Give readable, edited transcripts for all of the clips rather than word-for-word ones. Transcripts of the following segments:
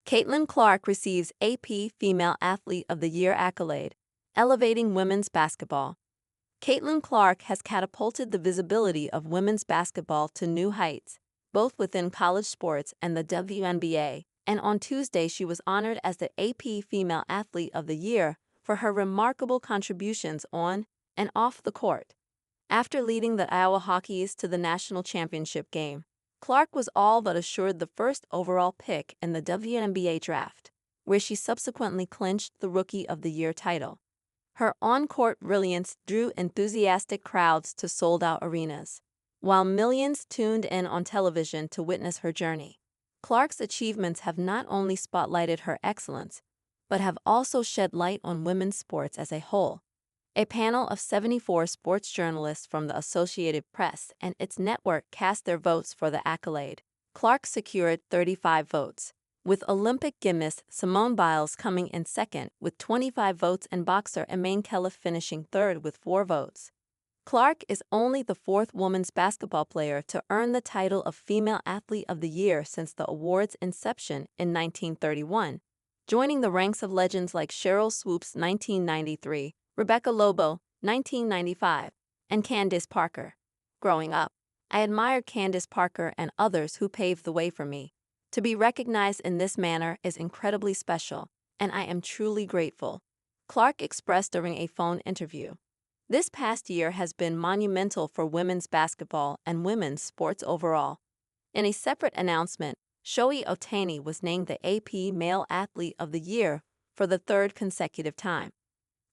Caitlin Clark receives AP Female Athlete of the Year accolade, elevating women's basketball. Caitlin Clark has catapulted the visibility of women's basketball to new heights, both within college sports and the WNBA, and on Tuesday she was honored as the AP Female Athlete of the Year for her remarkable contributions on and off the court. After leading the Iowa Hawkeyes to the national championship game, Clark was all but assured the first overall pick in the WNBA draft, where she subsequently clinched the Rookie of the Year title. Her on-court brilliance drew enthusiastic crowds to sold-out arenas, while millions tuned in on television to witness her journey. Clark's achievements have not only spotlighted her excellence, but have also shed light on women's sports as a whole. A panel of 74 sports journalists from the Associated Press and its network cast their votes for the accolade. Clark secured 35 votes, with Olympic gymnast Simone Biles coming in second with 25 votes and boxer Emaine Kelly finishing third with 4 votes. Clark is only the 4th women's basketball player to earn the title of Female Athlete of the Year since the award's inception in 1931, joining the ranks of legends like Sheryl Swoopes 1993, Rebecca Lobo, 1995, and Candace Parker. Growing up, I admired Candace Parker and others who paved the way for me. To be recognized in this manner is incredibly special, and I am truly grateful, Clark expressed during a phone interview. This past year has been monumental for women's basketball and women's sports overall. In a separate announcement, Shohei Ohtani was named the AP Male Athlete of the Year for the 3rd consecutive time.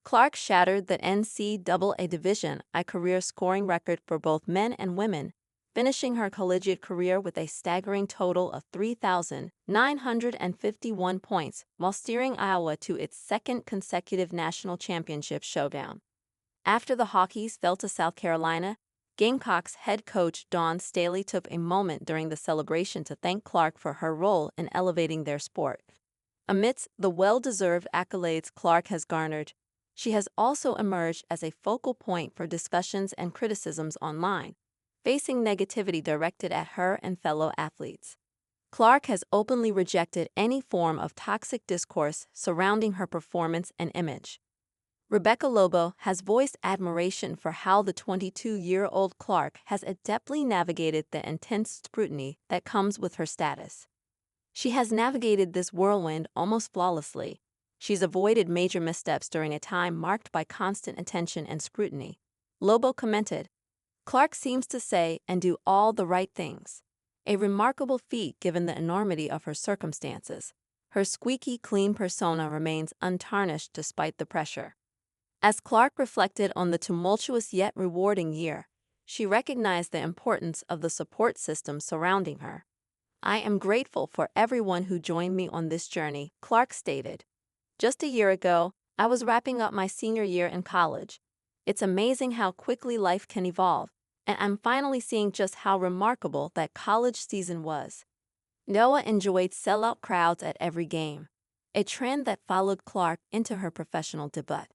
Clark shattered the NCAA Division I career scoring record for both men and women, finishing her collegiate career with a staggering total of 3,951 points while steering Iowa to its 2nd consecutive national championship showdown. After the Hawkeyes fell to South Carolina, Gamecocks head coach Dawn Staley took a moment during the celebration to thank Clark for her role in elevating their sport. Amidst the well-deserved accolades Clark has garnered, she has also emerged as a focal point for discussions and criticisms online, facing negativity directed at her and fellow athletes. Clark has openly rejected any form of toxic discourse surrounding her performance and image. Rebecca Lobo has voiced admiration for how the 22-year-old Clark has adeptly navigated the intense scrutiny that comes with her status. She has navigated this whirlwind almost flawlessly. She's avoided major missteps during a time marked by constant attention and scrutiny. Lobo commented, "Clark seems to say and do all the right things. A remarkable feat given the enormity of her circumstances. Her squeaky clean persona remains untarnished despite the pressure." As Clark reflected on the tumultuous yet rewarding year, she recognized the importance of the support system surrounding her. "I am grateful for everyone who joined me on this journey," Clark stated. "Just a year ago, I was wrapping up my senior year in college. It's amazing how quickly life can evolve, and I'm finally seeing just how remarkable that college season was." Noah enjoyed sellout crowds at every game, a trend that followed Clark into her professional debut.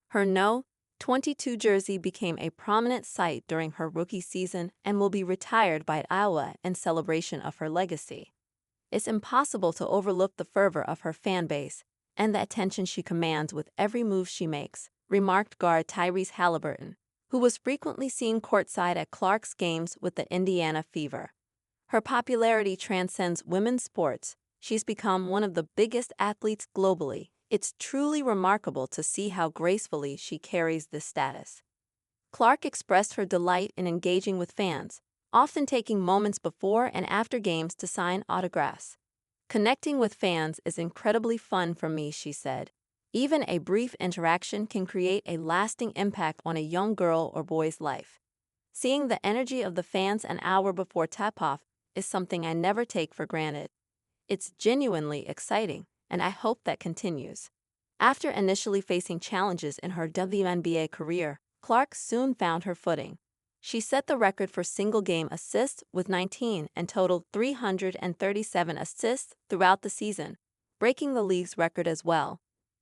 Her No. 22 jersey became a prominent sight during her rookie season and will be retired by Iowa in celebration of her legacy. "It's impossible to overlook the fervor of her fan base and the attention she commands with every move she makes," remarked guard Tyrese Halliburton, who was frequently seen courtside at Clark's games with the Indiana Fever. "Her popularity transcends women's sports. She's become one of the biggest athletes globally. It's truly remarkable to see how gracefully she carries this status." Clark expressed her delight in engaging with fans, often taking moments before and after games to sign autographs. "Connecting with fans is incredibly fun for me," she said. "Even a brief interaction can create a lasting impact on a young girl or boy's life. Seeing the energy of the fans an hour before tip-off is something I never take for granted. It's genuinely exciting, and I hope that continues." After initially facing challenges in her WNBA career, Clark soon found her footing. She set the record for single-game assists with 19 and totaled 337 assists throughout the season, breaking the league's record as well.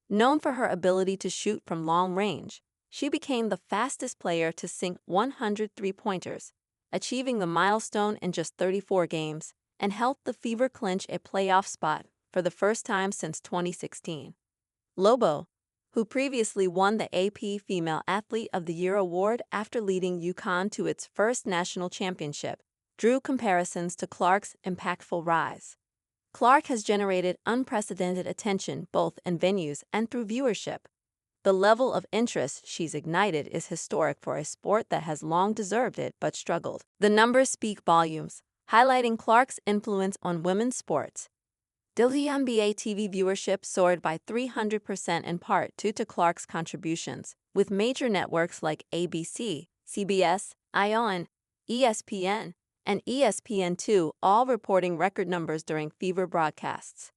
Known for her ability to shoot from long range, she became the fastest player to sink 100 three-pointers, achieving the milestone in just 34 games, and helped the Fever clinch a playoff spot for for the first time since 2016. Lobo, who previously won the AP Female Athlete of the Year award after leading UConn to its first national championship, drew comparisons to Clark's impactful rise. Clark has generated unprecedented attention both in venues and through viewership. The level of interest she's ignited is historic for a sport that has long deserved it but struggled. The numbers speak volumes, highlighting Clark's influence on women's sports. WNBA TV viewership soared by 300% in part due to Clark's contributions, with major networks like ABC, CBS, ION, ESPN, and ESPN2 all reporting record numbers during Fever broadcasts.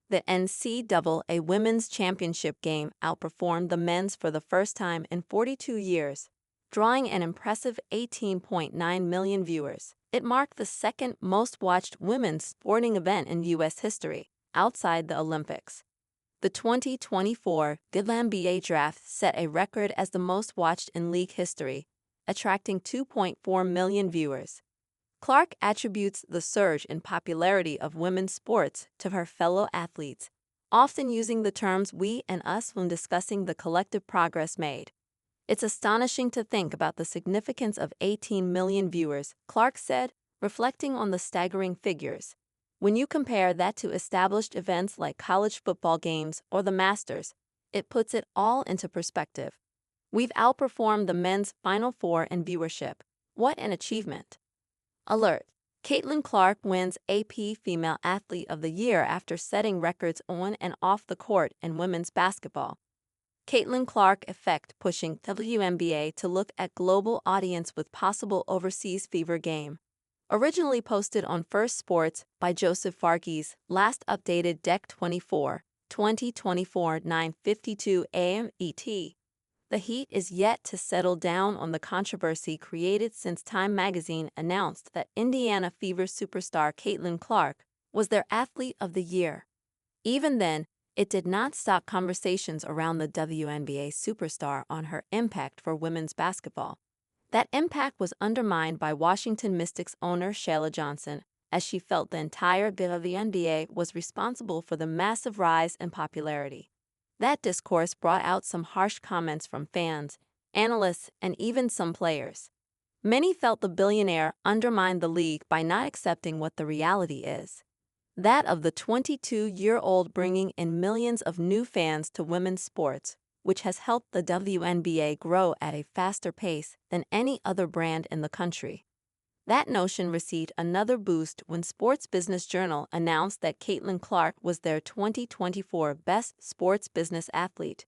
The NCAA Women's Championship game outperformed the men's for the first time in 42 years, drawing an impressive 18.9 million viewers. It marked the second most-watched women's sporting event in U.S. history, outside the Olympics. The 2024 WNBA draft set a record as the most-watched in league history, attracting 2.4 million viewers. Clark attributes the surge in popularity of women's sports to her fellow athletes, often using the terms we and us when discussing the collective progress made. It's astonishing to think about the significance of 18 million viewers, Clark said, reflecting on the staggering figures. When you compare that to established events like college football games or the Masters, it puts it all into perspective. We've outperformed the men's Final Four in viewership. What an achievement! Alert! Caitlin Clark wins AP Female Athlete of the Year after setting records on and off the court in women's basketball. Caitlin Clark effect pushing WNBA to look at global audience with possible overseas Fever game. Originally posted on First Sports by Joseph Farkis, last updated Dec 24, 2024, 9:52 a.m. ET. The heat is yet to settle down on the controversy created since Time magazine announced that Indiana Fever superstar Caitlin Clark was their Athlete of the Year. Even then, it did not stop conversations around the WNBA superstar on her impact for women's basketball. That impact was undermined by Washington Mystics owner Shayla Johnson, as she felt the entire WNBA was responsible for the massive rise in popularity. That discourse brought out some harsh comments from fans, analysts, and even some players. Many felt the billionaire undermined the league by not accepting what the reality is. That of the 22-year-old bringing in millions of new fans to women's sports, which has helped the WNBA grow at a faster pace than any other brand in the country. That notion received another boost when Sports Business Journal announced that Caitlin Clark was their 2024 Best Sports Business Athlete.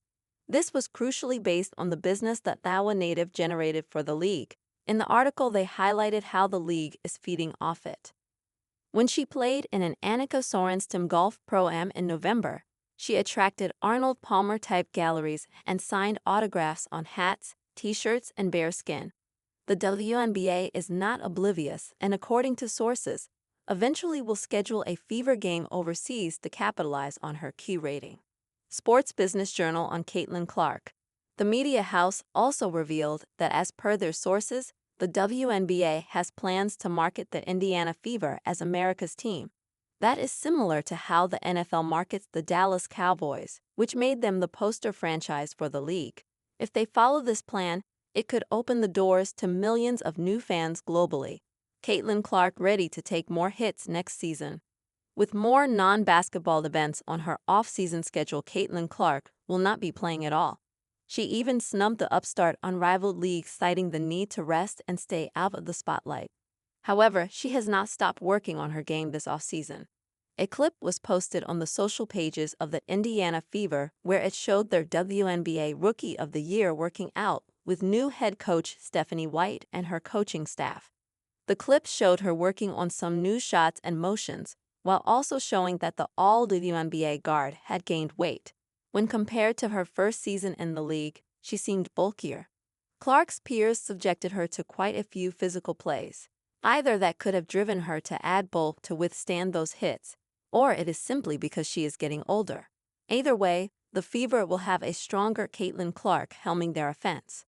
This was crucially based on the business that Iowa native generated for the league. In the article, they highlighted how the league is feeding off it. When she played in an Annika Sorenstam Golf Pro-Am in November, she attracted Arnold Palmer-type galleries and signed autographs on hats, t-shirts, and bearskin. The WNBA is not oblivious and, according to sources, eventually will schedule a Fever game overseas to capitalize on her key rating. Sports Business Journal on Caitlin Clark. The media house also revealed that, as per their sources, the WNBA has plans to market the Indiana Fever as America's team. That is similar to how the NFL markets the Dallas Cowboys, which made them the poster franchise for the league. If they follow this plan, it could open the doors to millions of new fans globally. Caitlin Clark ready to take more hits next season. With more non-basketball events on her off-season schedule, Caitlin Clark will not be playing at all. She even snubbed the upstart unrivaled league, citing the need to rest and stay out of the spotlight. However, she has not stopped working on her game this offseason. A clip was posted on the social pages of the Indiana Fever where it showed their WNBA Rookie of the Year working out with new head coach Stephanie White and her coaching staff. The clip showed her working on some new shots and motions, while also showing that the all-WNBA guard had gained weight. When compared to her first season in the league, she seemed bulkier. Clark's peers subjected her to quite a few physical plays. Either that could have driven her to add bulk to withstand those hits, or it is simply because she is getting older. Either way, the Fever will have a stronger Caitlin Clark helming their offense.